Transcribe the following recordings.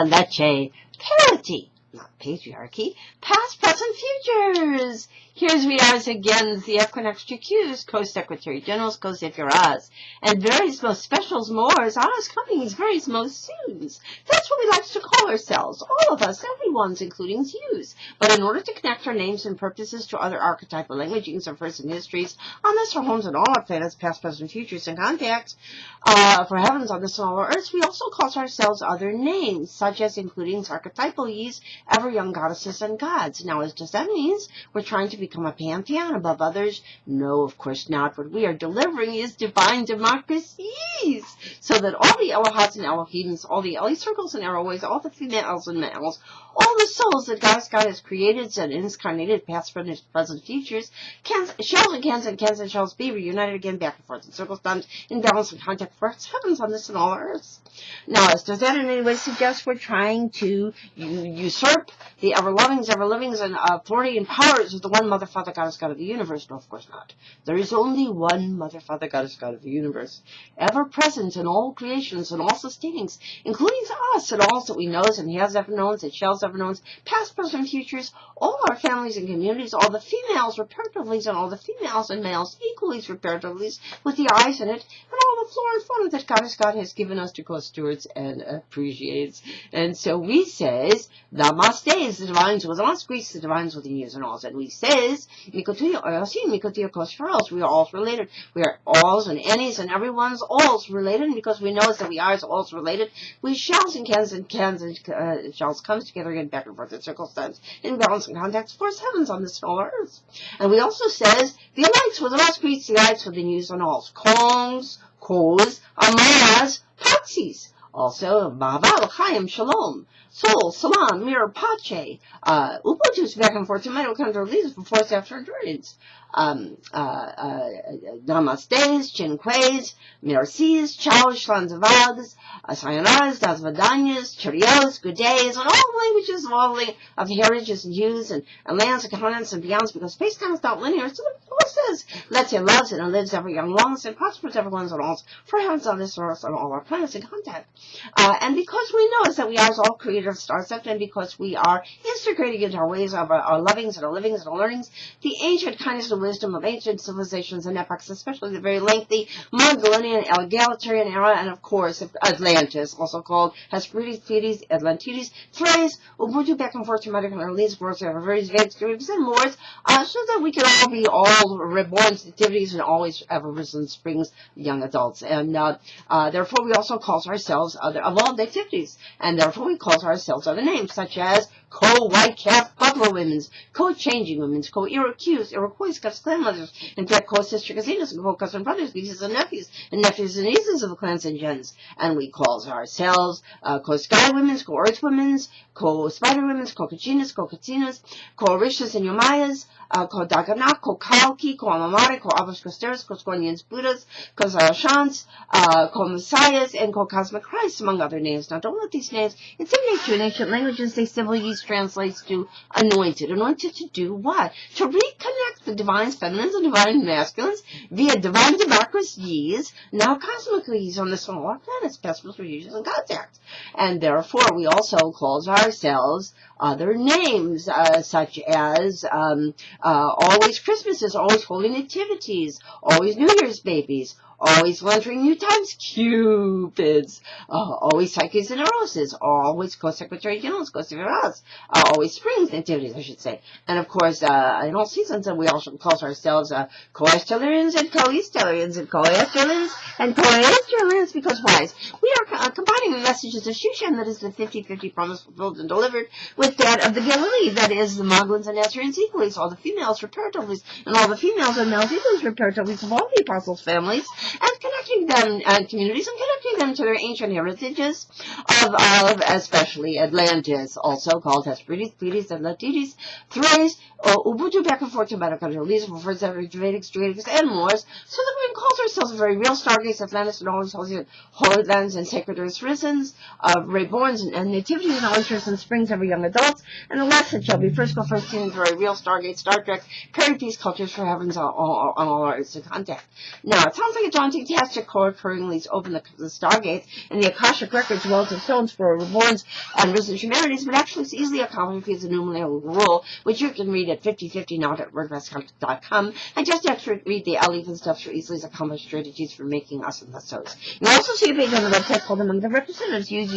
Leche. Parity, not patriarchy. Past, present, futures. Here's we are again, the Equinoxtrueqsz, Co-Secretary Generals, Co-Secretariats, and various most specials mores, ours Comingsz, various most soons. That's what we like to call ourselves, all of us, everyone's, including yous. But in order to connect our names and purposes to other archetypal languagings or first in histories, on this our homes and all our planets, past, present, futures, and contacts, for heavens on this and all our earths, we also call ourselves other names, such as including archetypal yis, ever young goddesses and gods. Now, does that mean we're trying to become a pantheon above others? No, of course not. What we are delivering is divine democracies, so that all the Elohats and Elohims, all the Eli circles and arrowways, all the females and males, all the souls that God has created and incarnated, past, present, futures, shells and cans and shells be reunited again, back and forth in circles, done in balance and contact for heavens on this and all earths. Now, does that in any way suggest we're trying to usurp the ever-lovings, and authority and powers of the one Mother, Father, Goddess, God of the universe? No, of course not. There is only one Mother, Father, Goddess, God of the universe, ever present in all creations and all sustainings, including us and all that we know and has ever known, and shells ever known, past, present, futures, all our families and communities, all the females reparatively, and all the females and males equally reparatively, with the eyes in it, and all the flora and fauna that God has given us to co-stewards and appreciates. And so we says, Namaste, the divines with us, Greece, the divines with the news and all. And we says, Mikotuyo, we are all related. We are alls and anys and everyone's alls related. And because we know that we are alls related, we shells and cans and shells comes together again, back and forth in circles, stands in balance and contacts, force heavens on this and all earth. And we also says, the lights with us, Greece, the lights with the news and alls. Kongs, Kos, Amaras, Patsies. Also, Baba, Chaim, Shalom, Sol, Salam, Mir, Pache, Ubuntu's back and forth, tomato control, these before after dreads, Namastes, Chinquays, Mercies, Chow, Shlanzavags, Sayonaras, Das Vadanyas, Cheerios, Good Days, and all languages of all of heritages and hues and lands and continents and beyonds, because space time is not linear. So the Lord says, let's say loves and lives every young longs and prospers everyone's and alls for heavens on this earth and all our planets in contact. And because we know is that we are all creator of star set, and because we are integrating into our ways of our lovings and our livings and our learnings, the ancient kindness and wisdom of ancient civilizations and epochs, especially the very lengthy Mongolian and egalitarian era, and of course Atlantis, also called Hesperides, Atlantides, Thrace, Ubuntu, back and forth to medical and leads words have various vague stories and more, so that we can all be all reborn activities and always ever risen springs, young adults. And therefore we also call ourselves other evolved activities, and therefore we call ourselves other names, such as co-white calf buffalo women's, co-changing women's, Iroquois, Scots clanmothers, and co-sister casinos, and co-cousin brothers, nieces and nephews and nieces of the clans and gens. And we call ourselves co-sky women's, co-earth women's, co-spider women's, co-kachinas, co-katinas, co-rishas and yomayas, co-daganak, co-kalki, co-amamare, co-avos costeras, co-scornians buddhas, co-zarashans, co-messiahs, and co-Couszmic Chrisztsz, among other names. Now, don't let these names, it's in nature, in ancient languages, they simply translates to anointed. Anointed to do what? To reconnect the divine feminines and divine masculines via divine democracies, now cosmically on the solar planets, past, futures, and contacts. And therefore, we also call ourselves other names, such as always Christmases, always holy nativities, always New Year's babies, always entering new times, Cupids, always Psyches and Eroses, always Co-Secretary Generals, Co-Secretariats, always Springs nativities, I should say. And of course, in all seasons, and we also call ourselves Co-Estelarians and Co-Estelarians and Co-Estelarians and Co-Estelarians, because why? We are combining the messages of Shushan, that is the 50-50 promise fulfilled and delivered, with that of the Galilee, that is the Moglins and Nazarene equally, so all the females reparatively, and all the females and males equally reparatively of all the apostles' families, and connecting them and communities, and connecting them to their ancient heritages of especially Atlantis, also called Hesperides, Atlantides, Thrace, Ubuntu, back and forth to medical release for Vedic, and more, so that we can call ourselves a very real stargates, Atlantis, and all these holy lands and sacred earths risen, reborns and nativities and all interests and springs every young adults, and the lesson shall be first seen very real stargate, Star Trek, Parity's cultures for heavens on all our earths in contact. Now, it sounds like a daunting task to co-occurringly open the stars stargates, and the Akashic records, wells of stones for reborns and risen humanities, but actually it's easily accomplished with the numerical rule, which you can read at 5050now.wordpress.com, and just after read the Eleven stuff for easily accomplished strategies for making us and the souls. You also see a page on the website called Among the Representatives. Use.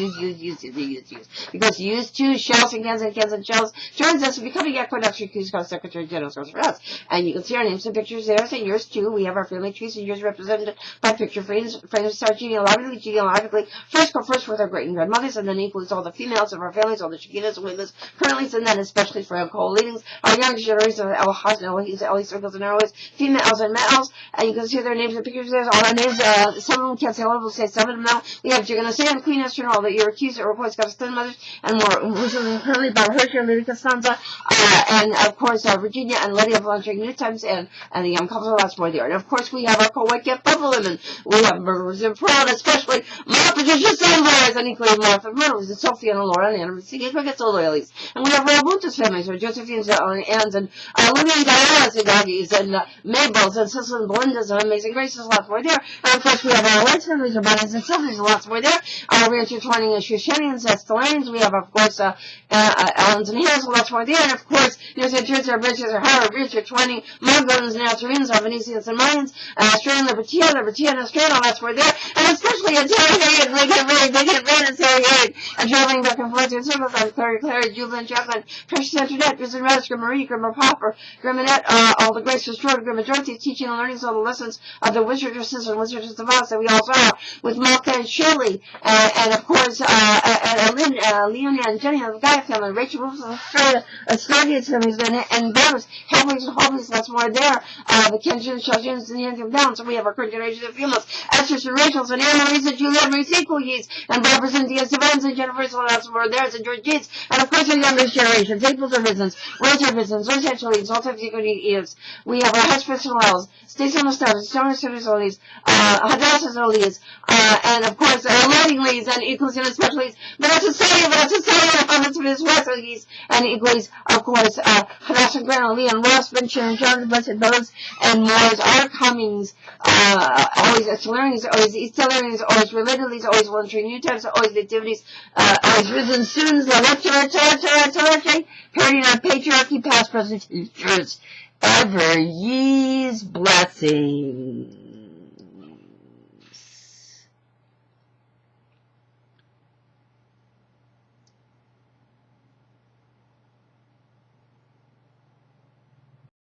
Because use two shells and cans and shells joins us in becoming Equinoxtrueqsz Secretary General for us. And you can see our names and pictures there, and yours too. We have our family trees, and yours represented by picture frames start genealogically. First go first with our great and grandmothers, and then equals all the females of our families, all the Shekinahs and women's currently, and then especially for our co-leadings, our youngest generation of Elhas and Ellie circles and always females and males. And you can see their names and pictures there. All our names, some of them can't say all of them, will say some of them now. We have, you're going to say on Queen Esther and all the Iroquois, Iroquois, Scottish mothers, and more. Currently about Hershey and Lydia Costanza, and of course Virginia and Lydia Blanchard New Times, and the young couple, lots more there. And of course we have our co-white gift bubble women. We have murderers and proud, especially Martha Patricia Sanders, and equally Martha murderers, and Sophia and Laura and Anna Singing Crickets, all loyalies. And we have our Buntus families, or Josephine's and Anne's, and Lydia and Diana's and Doggies, and Mabel's, and Cecil and Belinda's, and Amazing Grace's, lots more there. And of course we have our white families, or Bonnie's and Sylvia's, lots more there. Our reintertwining and Shoshanians, that's the lanes. We have, of course, Allen's and Harris, lots more there. And of course, there's a church, our bridges, our Howard, Richard, 20, Margons, Nazarenes, our Venetians and Mayans, Australian, Liberty, and Australia, all that's more there. And especially a Terry Hayden, they get red, and Terry Hayden, and traveling back and forth in circles, and Clary, Jubilant, Jacqueline, Precious Antoinette, Vincent Rose, Marie, Grimmer Popper, Grimminette, all the grace restored, Grimmer Dorothy, teaching and learning all the lessons of the wizardesses and wizardesses of Oz that we all saw, with Malka and Shirley, and of course, Leonia and Jenny and the Guy family, Rachel Wilson, Australia, Stargates families, and Bears, Halfways and Hobbies, lots more there, the Kenjins, Shaljins, and the Indian down, so we have our current generations of females, Esther's and Rachel's, and Anna Marie's, and Juliette Marie's, Equuies, and Barbara's, and DAYSZ, and Jennifer's, and lots more there, and George Gates, and of course our youngest generations, April's are Vincents, Rose are Vincents, Rose Hatchelines, all types of Eves, we have our Husbands and Wells, Stacy on the Stars, Stone Sisters Olies, Hadassah's Olies, and of course, Lighting Leads, and Equals and Especially, but a society, and his Wesley's, and equals, of course, Hadassah Grant, Lee, and Ross, Bencher, and John, Blessed Those, and Moore's, our Comingsz, always Learnings, always East Learnings, always Relatedly's, always Voluntary New Times, always Nativities, always Risen Students, LALECHELALECHE, Parodying on Patriarchy, Past, Present, Futures, ever ye's blessings.